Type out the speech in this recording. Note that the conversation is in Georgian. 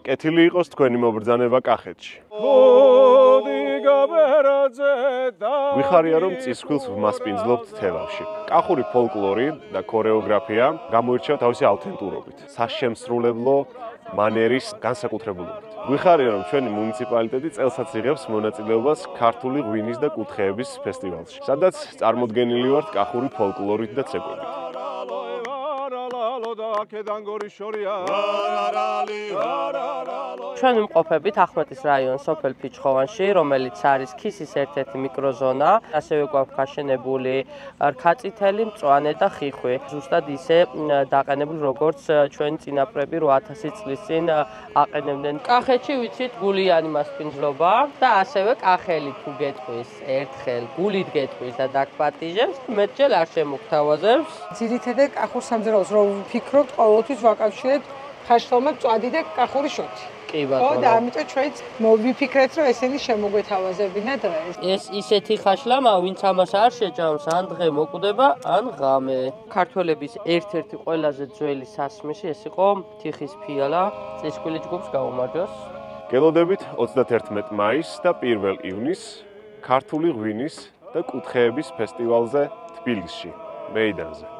კეთილი იყოს თქვენი მობრძანება კახეთში. ვიხარია, რომ წისქვილს ვმასპინძლობთ თელავში. კახური ფოლკლორი და ქორეოგრაფია გამოირჩევა თავისი ავთენტურობით, საშემსრულებლო მანერის განსაკუთრებულობით. ვიხარია, რომ ჩვენი მუნიციპალიტეტი წელსაც იღებს მონაწილეობას ქართული ღვინის და კუთხეების ფესტივალში, სადაც წარმოდგენილი ვართ კახური ფოლკლორით და ცეკვებით. ჩვენ ვიმყოფებით ახმეტის რაიონის სოფელ ფიჩხოვანში, რომელიც არის ქისის ერთ-ერთი მიკროზონა. ასევე გვაქვს გაშენებული რქაწითელი, მწვანე და ხიხვი. ზუსტად ისე დაყენებული, როგორც ჩვენი წინაპრები 8000 წლის წინ აყენებდნენ. კახეთში ვიცით გულიანი მასპინძლობა და ასევე კახელი თუ გეტყვის ერთხელ გულით გეტყვის და დაგპატიჟებს, მეტჯერ არ შემოგთავაზებს. ძირითადად კახურ სამზარეულოს რო ვფიქრობთ, ყოველთვის ვაკავშირებთ ხაშხალმა მწვადი და კახური შოთი. კი ბატონო. ხო და ამიტომ ჩვენც მოვიფიქრეთ, რომ ესენი შემოგვეთავაზებინა დღეს. ეს ისეთი ხაშლამა, ვინც ამას არ შეჭამს, ან დღე მოკვდება, ან ღამე. ქართველების ერთ-ერთი ყველაზე ძველი სასმისი ეს იყო თიხის ფიალა. წისქვილი ჯგუფს გაუმარჯოს. გელოდებით 31 მაისს და 1 ივნისს ქართული ღვინის და კუთხეების ფესტივალზე თბილისში, მეიდანზე.